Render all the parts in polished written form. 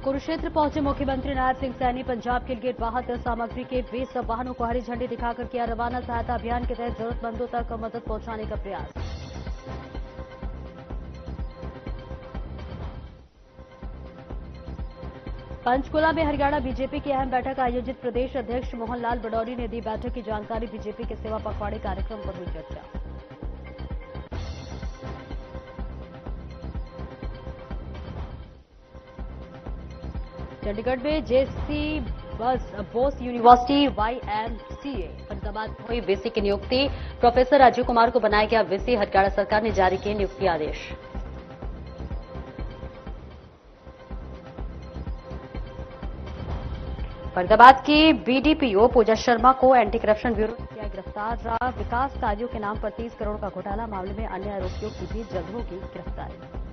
कुरुक्षेत्र पहुंचे मुख्यमंत्री नायब सिंह सैनी पंजाब के लिए राहत सामग्री के 20 वाहनों को हरी झंडी दिखाकर किया रवाना। सहायता अभियान के तहत जरूरतमंदों तक मदद पहुंचाने का प्रयास। पंचकुला में हरियाणा बीजेपी की अहम बैठक आयोजित। प्रदेश अध्यक्ष मोहनलाल बडौरी ने दी बैठक की जानकारी। बीजेपी के सेवा पखवाड़े कार्यक्रम पर हुई चर्चा। चंडीगढ़ में जेसी बोस यूनिवर्सिटी YMCA फरीदाबाद में हुई वीसी की नियुक्ति। प्रोफेसर राजीव कुमार को बनाया गया वीसी। हरियाणा सरकार ने जारी किए नियुक्ति आदेश। फरीदाबाद की BDPO पूजा शर्मा को एंटी करप्शन ब्यूरो ने किया गिरफ्तार। विकास कार्यों के नाम पर 30 करोड़ का घोटाला मामले में अन्य आरोपियों की भी जल्द होगी गिरफ्तारी।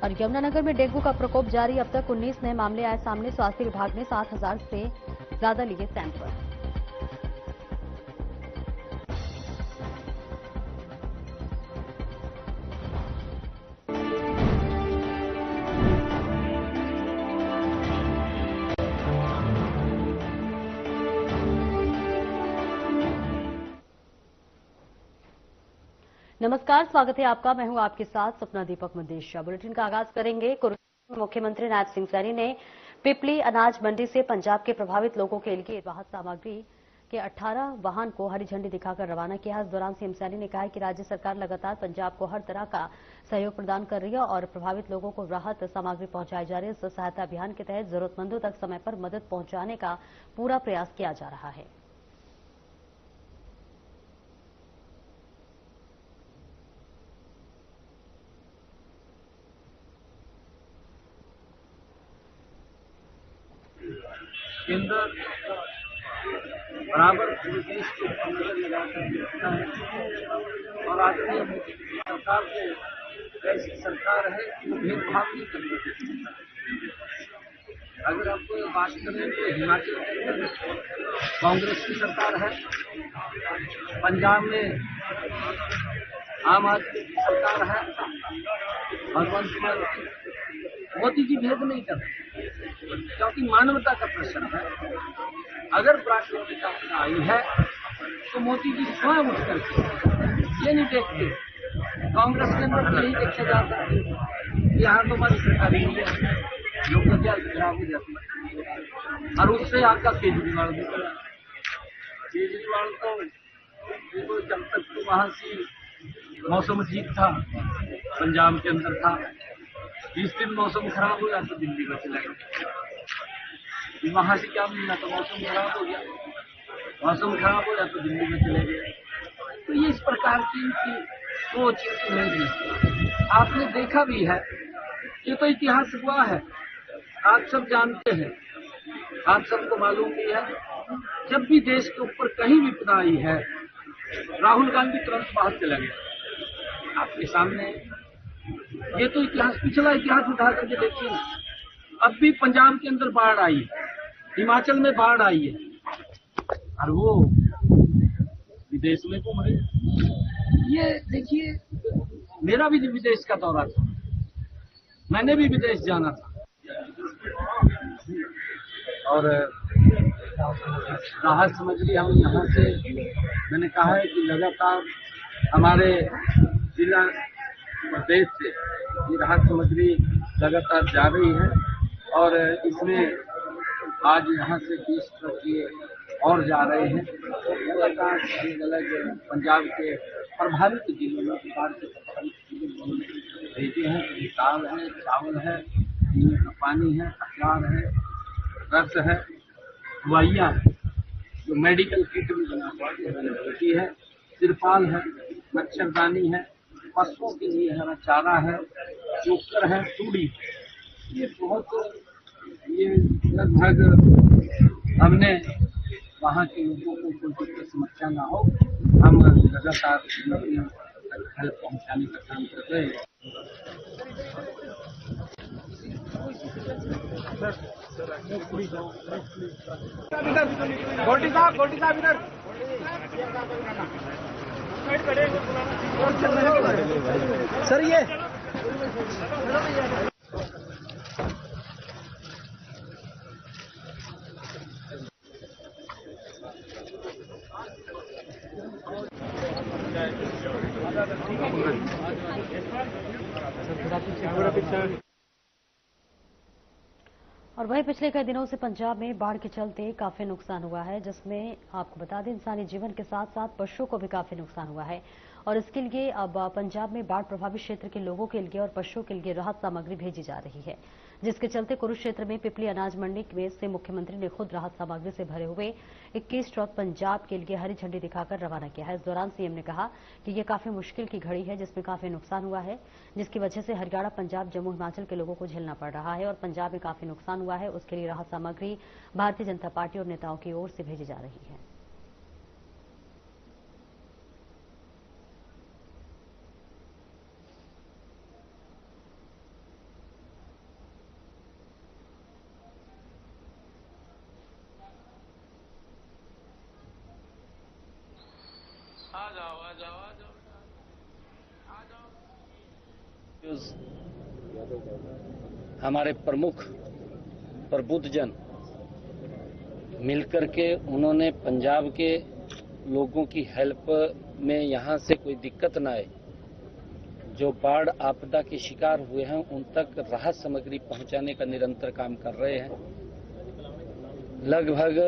और यमुनानगर में डेंगू का प्रकोप जारी। अब तक 19 नए मामले आए सामने। स्वास्थ्य विभाग ने 7,000 से ज्यादा लिए सैंपल। नमस्कार, स्वागत है आपका। मैं हूं आपके साथ सपना दीपक मदेशिया। बुलेटिन का आगाज करेंगे। कुरुक्षेत्र में मुख्यमंत्री नायब सिंह सैनी ने पिपली अनाज मंडी से पंजाब के प्रभावित लोगों के लिए राहत सामग्री के 18 वाहन को हरी झंडी दिखाकर रवाना किया। इस दौरान सीएम सैनी ने कहा कि राज्य सरकार लगातार पंजाब को हर तरह का सहयोग प्रदान कर रही है और प्रभावित लोगों को राहत सामग्री पहुंचाई जा रही है। इस सहायता अभियान के तहत जरूरतमंदों तक समय पर मदद पहुंचाने का पूरा प्रयास किया जा रहा है। केंद्र बराबर पूरे देश के ऊपर नजर लगाकर देखता है और आदमी सरकार को ऐसी सरकार है कि वो भेदभाव नहीं करती। अगर आपको ये बात करें तो हिमाचल में कांग्रेस की सरकार है, पंजाब में आम आदमी की सरकार है, भगवंत मान मोदी जी भेद नहीं करते क्योंकि मानवता का प्रश्न है। अगर प्राकृतिक आपदा आई है तो मोदी जी स्वयं उठ करके ये नहीं देखते। कांग्रेस के अंदर तो यही देखा जाता है कि यहाँ तो हमारी सरकार ही है, लोगों क्या खराब हो जाती है। और उससे आपका केजरीवाल भी करा। केजरीवाल तो जब तक तो वहां से मौसम ठीक था, पंजाब के अंदर था, 20 दिन मौसम खराब हो जाता तो दिल्ली में चला गया। वहां से क्या मिलना था, मौसम खराब हो गया, मौसम खराब हो जाता तो दिल्ली में चले गए। तो ये इस प्रकार की इनकी सोच नहीं। आपने देखा भी है, ये तो इतिहास हुआ है, आप सब जानते हैं, आप सबको मालूम भी है। जब भी देश के ऊपर कहीं विपदा आई है, राहुल गांधी तुरंत बाहर चला गया। आपके सामने ये तो इतिहास, पिछला इतिहास उठा करके देखिए ना। अब भी पंजाब के अंदर बाढ़ आई है, हिमाचल में बाढ़ आई है और वो विदेश में घूम रहे। ये देखिए, मेरा भी विदेश का दौरा था, मैंने भी विदेश जाना था और राहत सामग्री हम यहाँ से, मैंने कहा है कि लगातार हमारे जिला प्रदेश से ये राहत सामग्री लगातार जा रही है और इसमें आज यहाँ से 20 ट्रक ये और जा रहे हैं। लगातार अलग अलग पंजाब के प्रभावित जिलों में, बाढ़ से प्रभावित जिलों में भेजे हैं। दाल है, चावल है, पीने का पानी है, अचार है, रस है, दवाइयाँ है, जो मेडिकल किट भी बनाती है, तिरपाल है, मच्छरदानी है, पशुओं के लिए हरा चारा है, चोकर है, तूड़ी। ये बहुत, ये लगभग हमने वहाँ के लोगों को कोई समस्या ना हो, हम लगातार हेल्प पहुँचाने का काम कर रहे हैं। गोल्टी साहब इधर सर, ये और वहीं पिछले कई दिनों से पंजाब में बाढ़ के चलते काफी नुकसान हुआ है, जिसमें आपको बता दें इंसानी जीवन के साथ साथ पशुओं को भी काफी नुकसान हुआ है। और इसके लिए अब पंजाब में बाढ़ प्रभावित क्षेत्र के लोगों के लिए और पशुओं के लिए राहत सामग्री भेजी जा रही है, जिसके चलते कुरुक्षेत्र में पिपली अनाज मंडी में से मुख्यमंत्री ने खुद राहत सामग्री से भरे हुए 21 ट्रक पंजाब के लिए हरी झंडी दिखाकर रवाना किया है। इस दौरान सीएम ने कहा कि यह काफी मुश्किल की घड़ी है, जिसमें काफी नुकसान हुआ है, जिसकी वजह से हरियाणा, पंजाब, जम्मू, हिमाचल के लोगों को झेलना पड़ रहा है और पंजाब में काफी नुकसान हुआ है, उसके लिए राहत सामग्री भारतीय जनता पार्टी और नेताओं की ओर से भेजी जा रही है। हमारे प्रमुख प्रबुद्ध जन मिलकर के उन्होंने पंजाब के लोगों की हेल्प में यहाँ से कोई दिक्कत न आए, जो बाढ़ आपदा के शिकार हुए हैं उन तक राहत सामग्री पहुंचाने का निरंतर काम कर रहे हैं। लगभग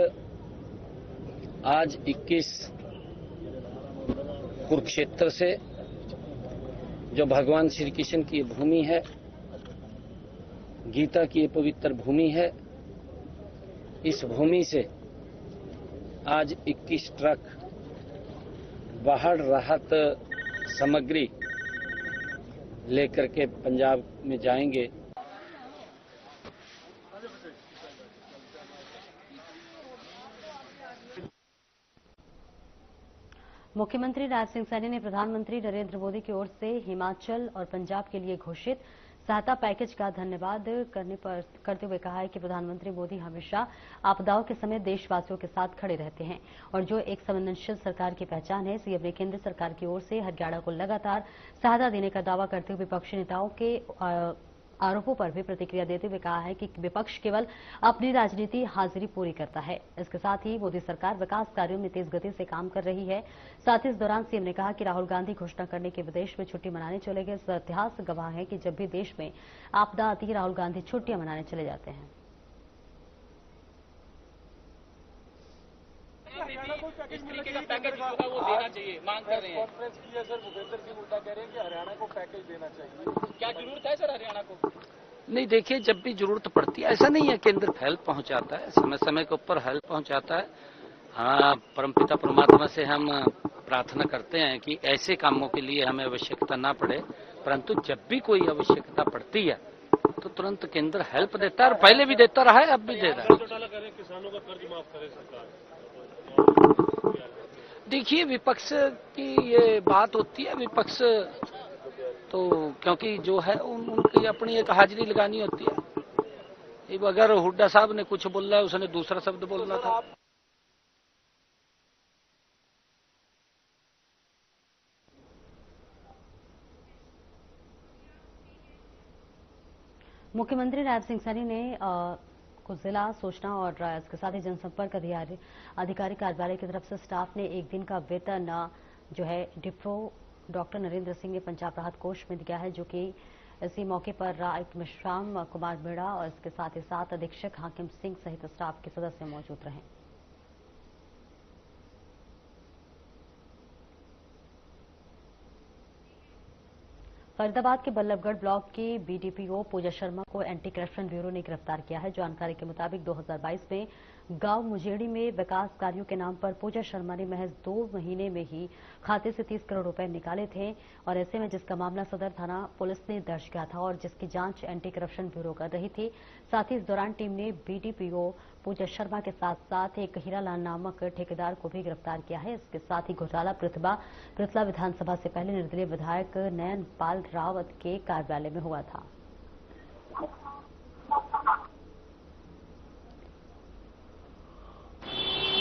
आज 21 कुरुक्षेत्र से, जो भगवान श्री कृष्ण की भूमि है, गीता की ये पवित्र भूमि है, इस भूमि से आज 21 ट्रक बाढ़ राहत सामग्री लेकर के पंजाब में जाएंगे। मुख्यमंत्री नायब सिंह सैनी ने प्रधानमंत्री नरेंद्र मोदी की ओर से हिमाचल और पंजाब के लिए घोषित सहायता पैकेज का धन्यवाद करते हुए कहा है कि प्रधानमंत्री मोदी हमेशा आपदाओं के समय देशवासियों के साथ खड़े रहते हैं और जो एक संवेदनशील सरकार की पहचान है। सीएम ने केंद्र सरकार की ओर से हरियाणा को लगातार सहायता देने का दावा करते हुए विपक्षी नेताओं के आरोपों पर भी प्रतिक्रिया देते हुए कहा है कि विपक्ष केवल अपनी राजनीति हाजिरी पूरी करता है। इसके साथ ही मोदी सरकार विकास कार्यों में तेज गति से काम कर रही है। साथ ही इस दौरान सीएम ने कहा कि राहुल गांधी घोषणा करने के विदेश में छुट्टी मनाने चले गए। इतिहास गवाह है कि जब भी देश में आपदा आती है राहुल गांधी छुट्टियां मनाने चले जाते हैं। इस तरीके का पैकेज होगा वो देना चाहिए, मांग कर रहे हैं। कॉन्फ्रेंस की है सर, भूपेंद्र सिंह हुड्डा कह रहे हैं कि हरियाणा को पैकेज देना चाहिए। क्या जरूरत है सर हरियाणा को? नहीं, देखिए, जब भी जरूरत पड़ती है, ऐसा नहीं है, केंद्र हेल्प पहुंचाता है, समय समय के ऊपर हेल्प पहुंचाता है। हाँ, परमपिता परमात्मा से हम प्रार्थना करते हैं कि ऐसे कामों के लिए हमें आवश्यकता ना पड़े, परंतु जब भी कोई आवश्यकता पड़ती है तो तुरंत केंद्र हेल्प देता है और पहले भी देता रहा है, अब भी दे रहा है। किसानों का कर्ज माफ करे सरकार। देखिए, विपक्ष की ये बात होती है, विपक्ष तो क्योंकि जो है उनकी अपनी एक हाजिरी लगानी होती है। अगर हुड्डा साहब ने कुछ बोला है, उसने दूसरा शब्द बोलना था। मुख्यमंत्री नायब सिंह सैनी ने कुछ जिला सूचना और इसके साथ ही जनसंपर्क अधिकारी कार्यालय की तरफ से स्टाफ ने एक दिन का वेतन जो है डिप्रो डॉक्टर नरेंद्र सिंह ने पंजाब राहत कोष में दिया है, जो कि इसी मौके पर आयुक्त मिश्राम कुमार बेड़ा और इसके साथ ही साथ अधीक्षक हाकिम सिंह सहित स्टाफ के सदस्य मौजूद रहे। फरीदाबाद के बल्लभगढ़ ब्लॉक की बीडीपीओ पूजा शर्मा को एंटी करप्शन ब्यूरो ने गिरफ्तार किया है। जानकारी के मुताबिक 2022 में गांव मुजेड़ी में विकास कार्यों के नाम पर पूजा शर्मा ने महज 2 महीने में ही खाते से 30 करोड़ रुपए निकाले थे और ऐसे में जिसका मामला सदर थाना पुलिस ने दर्ज किया था और जिसकी जांच एंटी करप्शन ब्यूरो कर रही थी। साथ ही इस दौरान टीम ने बीडीपीओ पूजा शर्मा के साथ साथ एक हीरालाल नामक ठेकेदार को भी गिरफ्तार किया है। इसके साथ ही घोटाला पृथला विधानसभा से पहले निर्दलीय विधायक नयन पाल रावत के कार्यालय में हुआ था।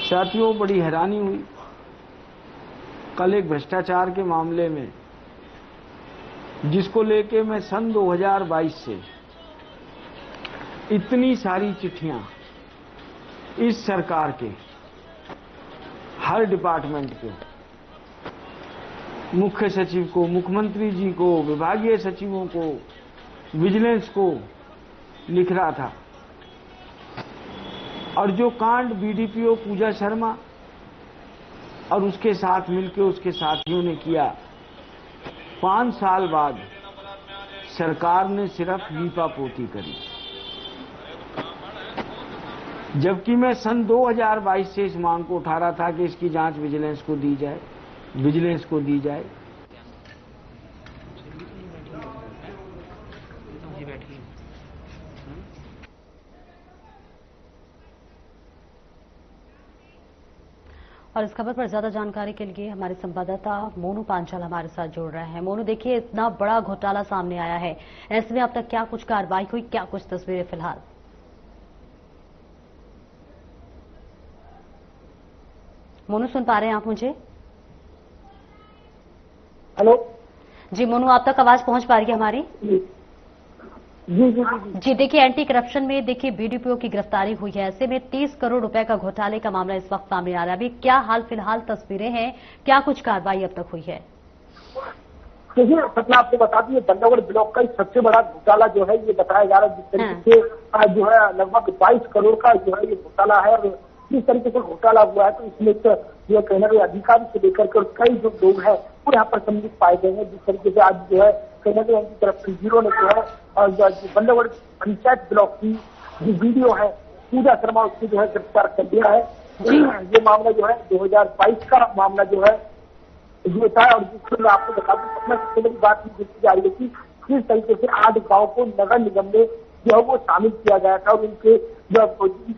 साथियों, बड़ी हैरानी हुई। कल एक भ्रष्टाचार के मामले में जिसको लेके मैं सन 2022 से इतनी सारी चिट्ठियां इस सरकार के हर डिपार्टमेंट के मुख्य सचिव को, मुख्यमंत्री जी को, विभागीय सचिवों को, विजिलेंस को लिख रहा था। और जो कांड बीडीपीओ पूजा शर्मा और उसके साथ मिलकर उसके साथियों ने किया, 5 साल बाद सरकार ने सिर्फ लीपापोती करी। जबकि मैं सन 2022 से इस मांग को उठा रहा था कि इसकी जांच विजिलेंस को दी जाए, विजिलेंस को दी जाए। और इस खबर पर ज्यादा जानकारी के लिए हमारे संवाददाता मोनू पांचाल हमारे साथ जुड़ रहे हैं। मोनू, देखिए इतना बड़ा घोटाला सामने आया है, ऐसे में अब तक क्या कुछ कार्रवाई हुई, क्या कुछ तस्वीरें फिलहाल? मोनू, सुन पा रहे हैं आप मुझे? हेलो जी मोनू, आप तक आवाज पहुंच पा रही है हमारी? जी देखिए, एंटी करप्शन में देखिए बीडीपीओ की गिरफ्तारी हुई है। ऐसे में 30 करोड़ रुपए का घोटाले का मामला इस वक्त सामने आ रहा है। अभी क्या हाल फिलहाल तस्वीरें हैं, क्या कुछ कार्रवाई अब तक हुई है? देखिए सपना, आपको बता दी, बंदरगढ़ ब्लॉक का सबसे बड़ा घोटाला जो है ये बताया जा रहा है। जिस तरीके से जो है लगभग 22 करोड़ का जो है ये घोटाला है, और जिस तरीके से घोटाला हुआ है तो इसमें जो कहीं ना कहीं अधिकारी से लेकर के कई जो लोग हैं वो यहाँ पर सम्मिलित पाए गए हैं। जिस तरीके से आज जो है कहीं ना कहीं एंटी करप्शन ब्यूरो ने जो है और जो बंदरगढ़ पंचायत ब्लॉक की जो वीडियो है पूजा शर्मा, उसको जो है गिरफ्तार कर दिया है। ये मामला जो है 2022 का मामला जो है ये था। और जिसमें आपको बता दूं, अपना सबसे बड़ी बात ये देखी जा रही है कि किस तरीके से 8 गाँव को नगर निगम में जो है वो शामिल किया गया था, और उनके जो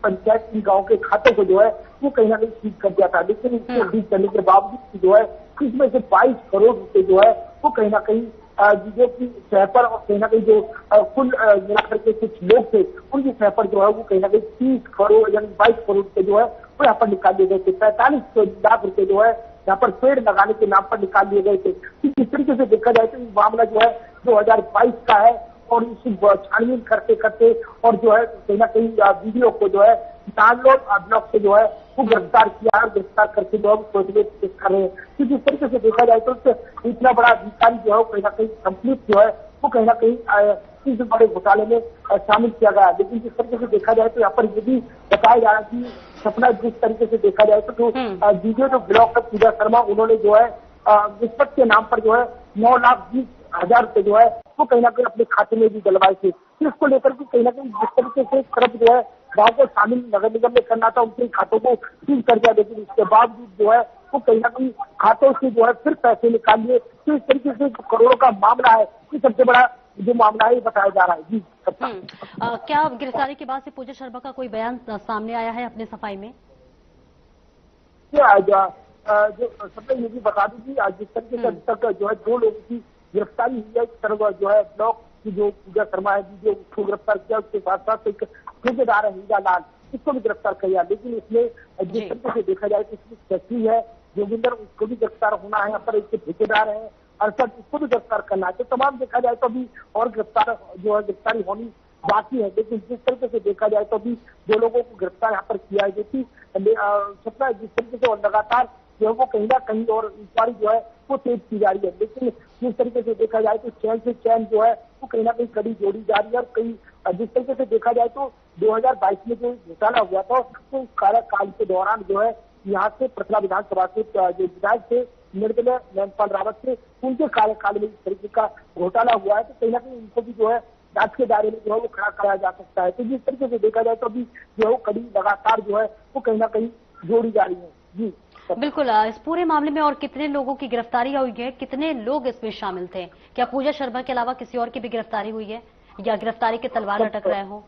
पंचायत की गाँव के खातों को जो है वो कहीं ना कहीं सीज कर दिया था। लेकिन इसको सीज करने के बावजूद जो है इसमें से 22 करोड़ रुपए जो है वो कहीं ना कहीं जो की सह पर और कहीं ना कहीं जो कुल मिलाकर के कुछ लोग थे उनकी सह पर जो है वो कहीं ना कहीं 30 करोड़ यानी 22 करोड़ रुपए जो है वो यहाँ पर निकाल लिए गए थे। 45 लाख रुपए जो है यहाँ पर पेड़ लगाने के नाम पर निकाल लिए गए थे। इस तरीके से देखा जाए तो मामला जो है 2022 का है, और इसी छानबीन करते करते और जो है कहीं ना कहीं वीडियो को जो है डाउनलोड ब्लॉक से जो है वो गिरफ्तार किया है। गिरफ्तार करके जो है कोर्ट कर रहे हैं। क्योंकि इस तरीके से देखा जाए तो इतना बड़ा अधिकारी जो है कहीं ना कहीं कंप्लीट जो है वो कहीं ना कहीं इस बड़े घोटाले में शामिल किया गया। लेकिन जिस तरीके से देखा जाए तो यहाँ पर ये भी बताया जा रहा है कि सपना, जिस तरीके से देखा जाए तो जो वीडियो जो ब्लॉक है पूजा शर्मा, उन्होंने जो है रिश्वत के नाम पर जो है 9,20,000 रुपए जो है वो कहीं ना कहीं अपने खाते में भी डलवाए थे। इसको लेकर के कहीं ना कहीं जिस तरीके से तरफ जो है गाँव को शामिल नगर निगम में करना था, उनके खातों को सीज कर दिया। लेकिन इसके बावजूद जो है वो कहीं ना कहीं खातों से जो है फिर पैसे निकाल लिए। तो इस तरीके से करोड़ों का मामला है, ये सबसे बड़ा जो मामला है ये बताया जा रहा है। जी क्या गिरफ्तारी के बाद से पूजा शर्मा का कोई बयान सामने आया है अपने सफाई में? जो सबसे ये भी बता दूं कि जिस तरीके से अभी तक जो है 2 लोगों की गिरफ्तारी हुई है। इस तरह जो है ब्लॉक की जो पूजा शर्मा है जो उसको गिरफ्तार किया, उसके साथ साथ एक ठेकेदार है हीरा लाल, इसको भी गिरफ्तार किया। लेकिन इसमें जिस तरीके से देखा जाए तो इसमें सेक्रेटरी है जोगिंदर, उसको भी गिरफ्तार होना है। यहाँ पर एक ठेकेदार है अरशद, इसको भी गिरफ्तार करना है। तो तमाम देखा जाए तो अभी और गिरफ्तारी होनी बाकी है। लेकिन जिस तरीके से देखा जाए तो अभी 2 लोगों को गिरफ्तार यहाँ पर किया है, जो कि सपना जिस तरीके से और लगातार जो है वो कहीं ना कहीं और इंक्वायरी जो है वो तेज की जा रही है। लेकिन जिस तरीके से देखा जाए तो चैन से चैन जो है वो कहीं ना कहीं कड़ी जोड़ी जा रही है। और कहीं जिस तरीके से देखा जाए तो 2022 में जो घोटाला हुआ था तो कार्यकाल के दौरान जो है यहाँ से पटना विधानसभा के जो विधायक थे निर्दलीय नैनपाल रावत थे, उनके कार्यकाल में इस तरीके का घोटाला हुआ है। तो कहीं ना कहीं उनको भी जो है जांच के दायरे में जो है वो खड़ा कराया जा सकता है। तो जिस तरीके से देखा जाए तो अभी जो है वो कड़ी लगातार जो है वो कहीं ना कहीं जोड़ी जा रही है। जी बिल्कुल। इस पूरे मामले में और कितने लोगों की गिरफ्तारी हुई है, कितने लोग इसमें शामिल थे? क्या पूजा शर्मा के अलावा किसी और की भी गिरफ्तारी हुई है या गिरफ्तारी के तलवार लटक रहे हो?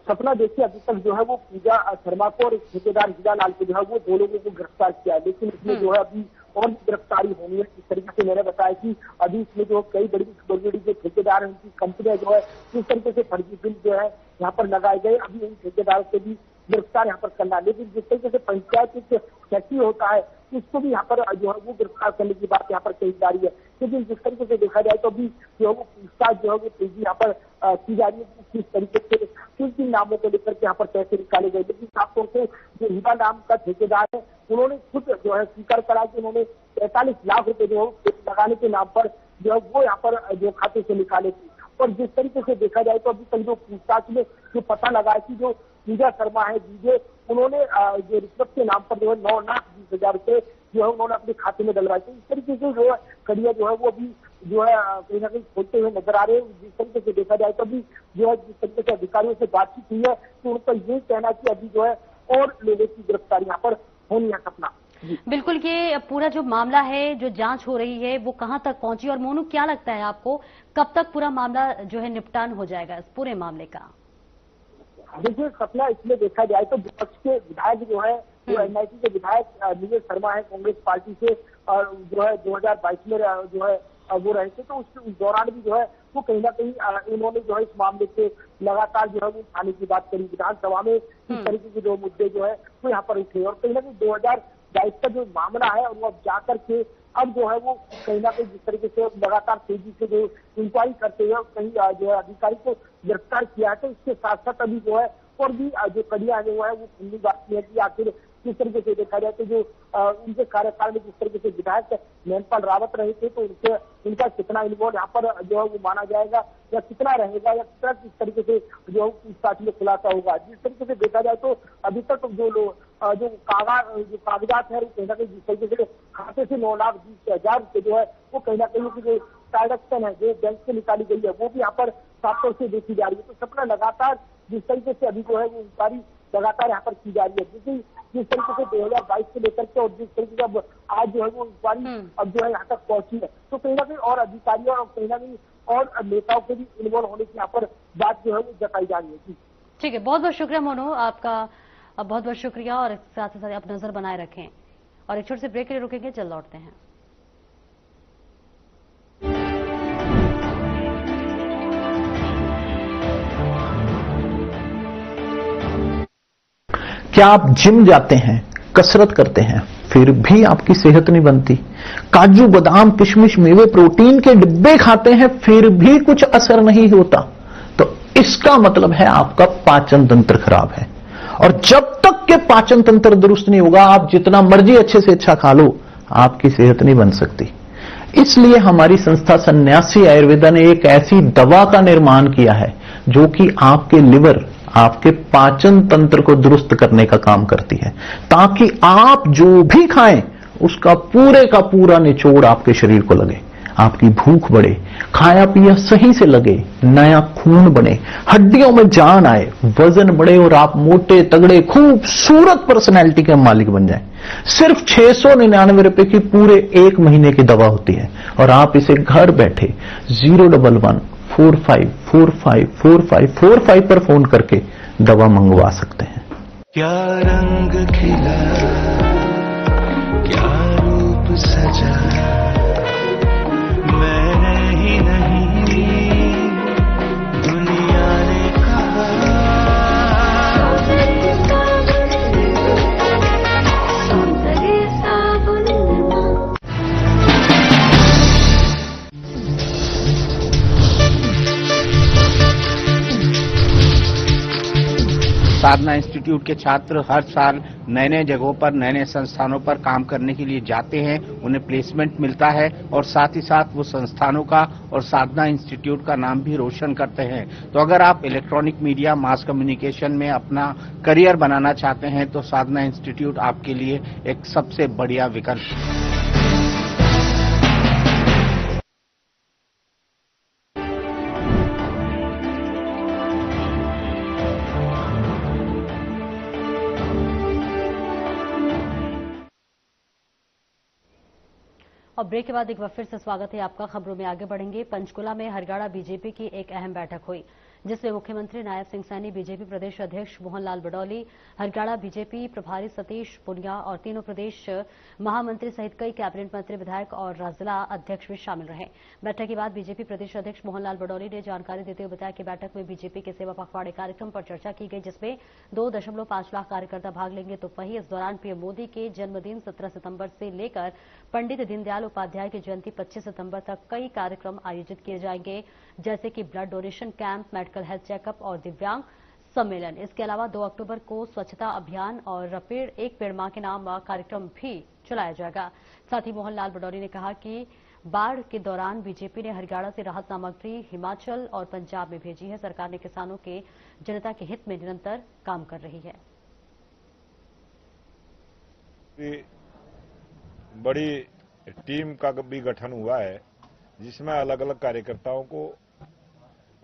सपना, देखिए अभी तक जो है वो पूजा शर्मा को और ठेकेदार हीरा लाल को जो है वो 2 लोगों को गिरफ्तार किया है। लेकिन इसमें जो है अभी और गिरफ्तारी होनी है। इस तरीके से मैंने बताया कि अभी इसमें जो कई बड़ी जो ठेकेदार है उनकी कंपनियां जो है इस तरीके से फर्जी बिल जो है यहाँ पर लगाए गए। अभी उन ठेकेदारों से भी गिरफ्तार यहाँ पर करना। लेकिन जिस तरीके से पंचायत एक सेक्रेटरी होता है उसको भी यहाँ पर जो है वो गिरफ्तार करने की बात यहाँ पर कही जा रही है। लेकिन जिस तरीके से देखा जाए तो अभी जो है वो पूछताछ जो है वो तेजी यहाँ पर की जा रही है कि किस तरीके से किन नामों को लेकर के यहाँ पर पैसे निकाले गए। लेकिन खासतौर से जो हिबा नाम का ठेकेदार है उन्होंने खुद जो है स्वीकार करा कि उन्होंने 45 लाख रुपए जो है लगाने के नाम पर जो है वो यहाँ पर जो खाते से निकाले थे। और जिस तरीके से देखा जाए तो अभी तक जो पूछताछ में जो पता लगा है कि जो पूजा शर्मा है डीजे, उन्होंने जो रिश्वत के नाम पर जो है 9,20,000 रुपए जो है उन्होंने अपने खाते में डलवाए थे। इस तरीके से जो है कड़िया जो है वो अभी जो है कहीं ना कहीं खोलते हुए नजर आ रहे हैं। जिस तरीके से देखा जाए तो अभी जो है जिस तरीके से अधिकारियों से बातचीत हुई है तो उनका ये कहना कि अभी जो है और लोगों की गिरफ्तारी यहाँ पर होनी है। सपना बिल्कुल, ये पूरा जो मामला है, जो जांच हो रही है, वो कहां तक पहुंची और मोनू क्या लगता है आपको कब तक पूरा मामला जो है निपटान हो जाएगा इस पूरे मामले का? देखिए सपना, इसमें देखा जाए तो विपक्ष के विधायक जो है जो एनआईटी के विधायक नीरज शर्मा है कांग्रेस पार्टी से और जो है 2022 में जो है वो रहे थे, तो उस दौरान भी जो है वो कहीं ना कहीं इन्होंने जो है इस मामले से लगातार जो है वो उठाने की बात करी विधानसभा में। इस तरीके के जो मुद्दे जो है वो यहाँ पर उठे और कहीं ना कहीं 2022 का जो मामला है वो अब जाकर के अब जो है वो कहीं ना कहीं जिस तरीके से लगातार तेजी से जो इंक्वायरी करते हुए कहीं जो है अधिकारी को गिरफ्तार किया है, तो इसके साथ साथ अभी जो है और भी जो कड़ियां जो है वो खुली बात है कि आखिर किस तरीके से देखा जाए तो जो उनके कार्यकाल में जिस तरीके से विधायक नैनपाल रावत रहे थे तो उनका कितना इन्वॉल्व यहाँ पर जो है वो माना जाएगा या कितना रहेगा या कितना किस तरीके से जो पूछताछ में खुलासा होगा। जिस तरीके से देखा जाए तो अभी तक जो कागजात है कहीं ना कहीं जिस तरीके से खाते से 9,20,000 रुपए जो है वो कहीं ना कहीं जो ट्रांजेक्शन है जो बैंक से निकाली गई है वो भी यहाँ पर साफ तौर से देखी जा रही है। तो सपना लगातार जिस तरीके से अभी जो है वो इंक्वायरी लगातार यहाँ पर की जा रही है, क्योंकि जिस तरीके से 2022 से लेकर के और जिस तरीके से अब आज जो है वो इंक्वायरी अब जो है यहाँ तक पहुंची है, तो कहीं ना कहीं और अधिकारियों और कहीं ना कहीं और नेताओं के भी इन्वॉल्व होने की यहाँ पर बात जो है वो जताई जा रही है। ठीक है, बहुत बहुत शुक्रिया मोनू, आपका बहुत बहुत शुक्रिया। और साथ ही साथ आप नजर बनाए रखें और एक छोटे से ब्रेक के लिए रुकेंगे, जल्द लौटते हैं। क्या आप जिम जाते हैं, कसरत करते हैं, फिर भी आपकी सेहत नहीं बनती? काजू बादाम किशमिश मेवे प्रोटीन के डिब्बे खाते हैं फिर भी कुछ असर नहीं होता, तो इसका मतलब है आपका पाचन तंत्र खराब है। और जब तक के पाचन तंत्र दुरुस्त नहीं होगा, आप जितना मर्जी अच्छे से अच्छा खा लो, आपकी सेहत नहीं बन सकती। इसलिए हमारी संस्था सन्यासी आयुर्वेदा ने एक ऐसी दवा का निर्माण किया है जो कि आपके लिवर, आपके पाचन तंत्र को दुरुस्त करने का काम करती है, ताकि आप जो भी खाएं उसका पूरे का पूरा निचोड़ आपके शरीर को लगे, आपकी भूख बढ़े, खाया पिया सही से लगे, नया खून बने, हड्डियों में जान आए, वजन बढ़े और आप मोटे तगड़े खूबसूरत पर्सनैलिटी के मालिक बन जाएं। सिर्फ 699 रुपए की पूरे 1 महीने की दवा होती है और आप इसे घर बैठे 01145454545 पर फोन करके दवा मंगवा सकते हैं। क्या रंग खिला, क्या रूप सजा, मैंने ही नहीं दुनिया ने कहा। साधना इंस्टीट्यूट के छात्र हर साल नए नए जगहों पर, नए नए संस्थानों पर काम करने के लिए जाते हैं, उन्हें प्लेसमेंट मिलता है और साथ ही साथ वो संस्थानों का और साधना इंस्टीट्यूट का नाम भी रोशन करते हैं। तो अगर आप इलेक्ट्रॉनिक मीडिया, मास कम्युनिकेशन में अपना करियर बनाना चाहते हैं तो साधना इंस्टीट्यूट आपके लिए एक सबसे बढ़िया विकल्प है। और ब्रेक के बाद एक बार फिर से स्वागत है आपका। खबरों में आगे बढ़ेंगे। पंचकुला में हरगाड़ा बीजेपी की एक अहम बैठक हुई। जिसमें मुख्यमंत्री नायब सिंह सैनी, बीजेपी प्रदेश अध्यक्ष मोहनलाल बडौली, हरियाणा बीजेपी प्रभारी सतीश पुनिया और तीनों प्रदेश महामंत्री सहित कई कैबिनेट मंत्री, विधायक और जिला अध्यक्ष भी शामिल रहे। बैठक के बाद बीजेपी प्रदेश अध्यक्ष मोहनलाल बडौली ने जानकारी देते हुए बताया कि बैठक में बीजेपी के सेवा पखवाड़े कार्यक्रम पर चर्चा की गई, जिसमें 2.5 लाख कार्यकर्ता भाग लेंगे। तो वहीं इस दौरान पीएम मोदी के जन्मदिन 17 सितंबर से लेकर पंडित दीनदयाल उपाध्याय की जयंती 25 सितंबर तक कई कार्यक्रम आयोजित किए जाएंगे, जैसे कि blood donation camp, medical health checkup और दिव्यांग सम्मेलन। इसके अलावा 2 अक्टूबर को स्वच्छता अभियान और एक पेड़ मां के नाम कार्यक्रम भी चलाया जाएगा। साथ ही मोहनलाल बडौली ने कहा कि बाढ़ के दौरान बीजेपी ने हरियाणा से राहत सामग्री हिमाचल और पंजाब में भेजी है। सरकार ने किसानों के जनता के हित में निरंतर काम कर रही है। बड़ी टीम का भी गठन हुआ है, जिसमें अलग अलग कार्यकर्ताओं को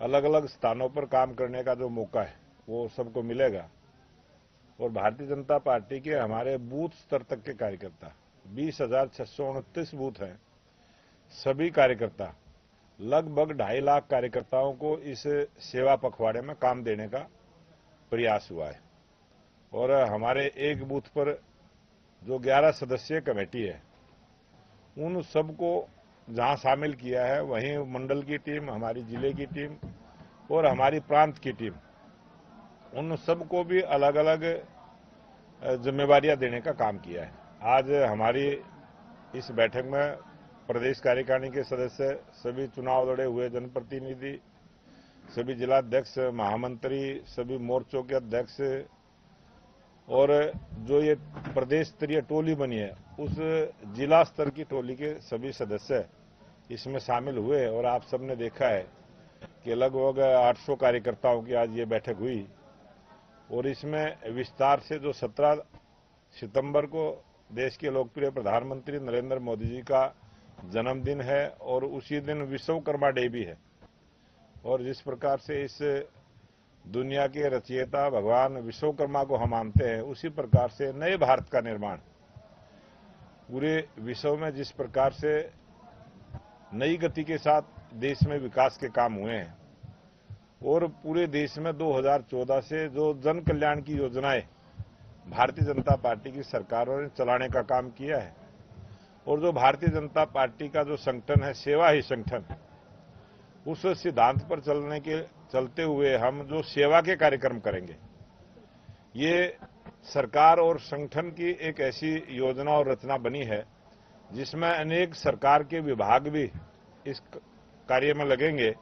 अलग अलग स्थानों पर काम करने का जो मौका है वो सबको मिलेगा। और भारतीय जनता पार्टी के हमारे बूथ स्तर तक के कार्यकर्ता 20,629 बूथ हैं। सभी कार्यकर्ता लगभग 2.5 लाख कार्यकर्ताओं को इस सेवा पखवाड़े में काम देने का प्रयास हुआ है। और हमारे एक बूथ पर जो 11 सदस्यीय कमेटी है, उन सबको जहां शामिल किया है, वहीं मंडल की टीम, हमारी जिले की टीम और हमारी प्रांत की टीम, उन सबको भी अलग अलग जिम्मेवारियां देने का काम किया है। आज हमारी इस बैठक में प्रदेश कार्यकारिणी के सदस्य, सभी चुनाव लड़े हुए जनप्रतिनिधि, सभी जिलाध्यक्ष, महामंत्री, सभी मोर्चों के अध्यक्ष और जो ये प्रदेश स्तरीय टोली बनी है, उस जिला स्तर की टोली के सभी सदस्य इसमें शामिल हुए। और आप सबने देखा है कि लगभग 800 कार्यकर्ताओं की आज ये बैठक हुई। और इसमें विस्तार से जो 17 सितंबर को देश के लोकप्रिय प्रधानमंत्री नरेंद्र मोदी जी का जन्मदिन है और उसी दिन विश्वकर्मा डे भी है। और जिस प्रकार से इस दुनिया के रचयिता भगवान विश्वकर्मा को हम मानते हैं, उसी प्रकार से नए भारत का निर्माण पूरे विश्व में जिस प्रकार से नई गति के साथ देश में विकास के काम हुए हैं और पूरे देश में 2014 से जो जन कल्याण की योजनाएं भारतीय जनता पार्टी की सरकारों ने चलाने का काम किया है, और जो भारतीय जनता पार्टी का जो संगठन है सेवा ही संगठन, उस सिद्धांत पर चलते हुए हम जो सेवा के कार्यक्रम करेंगे, ये सरकार और संगठन की एक ऐसी योजना और रचना बनी है जिसमें अनेक सरकार के विभाग भी इस कार्य में लगेंगे।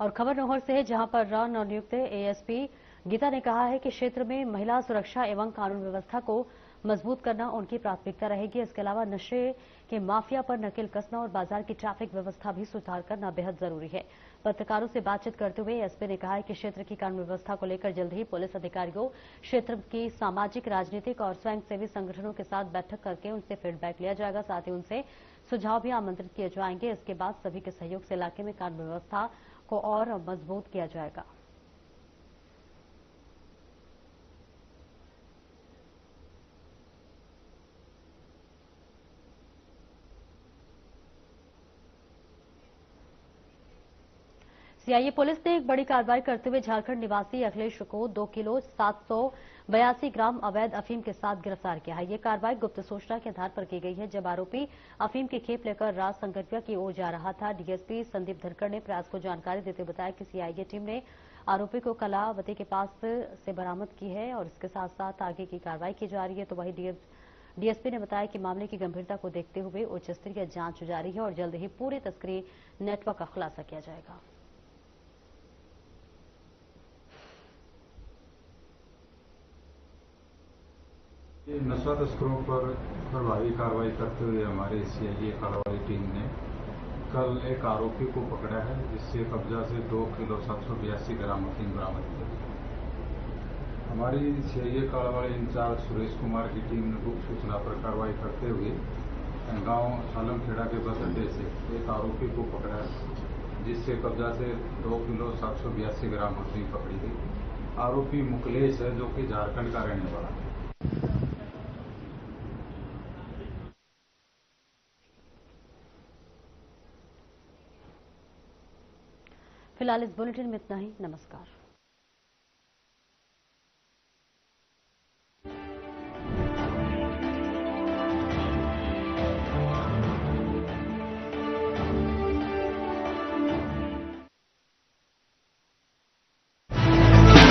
और खबर नौहर से है, जहां पर नवनियुक्त एएसपी गीता ने कहा है कि क्षेत्र में महिला सुरक्षा एवं कानून व्यवस्था को मजबूत करना उनकी प्राथमिकता रहेगी। इसके अलावा नशे के माफिया पर नकेल कसना और बाजार की ट्रैफिक व्यवस्था भी सुधार करना बेहद जरूरी है। पत्रकारों से बातचीत करते हुए एसपी ने कहा है कि क्षेत्र की कानून व्यवस्था को लेकर जल्द ही पुलिस अधिकारियों, क्षेत्र की सामाजिक, राजनीतिक और स्वयंसेवी संगठनों के साथ बैठक करके उनसे फीडबैक लिया जाएगा। साथ ही उनसे सुझाव भी आमंत्रित किए जाएंगे। इसके बाद सभी के सहयोग से इलाके में कानून व्यवस्था को और मजबूत किया जाएगा। सीआईए पुलिस ने एक बड़ी कार्रवाई करते हुए झारखंड निवासी अखिलेश को 2 किलो 782 ग्राम अवैध अफीम के साथ गिरफ्तार किया है। ये कार्रवाई गुप्त सूचना के आधार पर की गई है। जब आरोपी अफीम की खेप लेकर राज संगरिया की ओर जा रहा था, डीएसपी संदीप धनखड़ ने प्रयास को जानकारी देते हुए बताया कि सीआईए टीम ने आरोपी को कलावती के पास से बरामद की है और इसके साथ साथ आगे की कार्रवाई की जा रही है। तो वहीं डीएसपी ने बताया कि मामले की गंभीरता को देखते हुए उच्च स्तरीय जांच जारी है और जल्द ही पूरे तस्करी नेटवर्क का खुलासा किया जाएगा। नशा तस्करों पर प्रभावी कार्रवाई करते हुए हमारे सीआईए कार्रवाई टीम ने कल एक आरोपी को पकड़ा है, जिससे कब्जा से 2 किलो 782 ग्राम अफीम बरामद की। हमारी सीआईए कार्रवाई इंचार्ज सुरेश कुमार की टीम ने गुप्त सूचना पर कार्रवाई करते हुए गांव सालमखेड़ा के बस अड्डे से एक आरोपी को पकड़ा है, जिससे कब्जा से 2 किलो 782 ग्राम अफीम पकड़ी गई। आरोपी मुकलेश है, जो कि झारखंड का रहने वाला है। फिलहाल इस बुलेटिन में इतना ही। नमस्कार।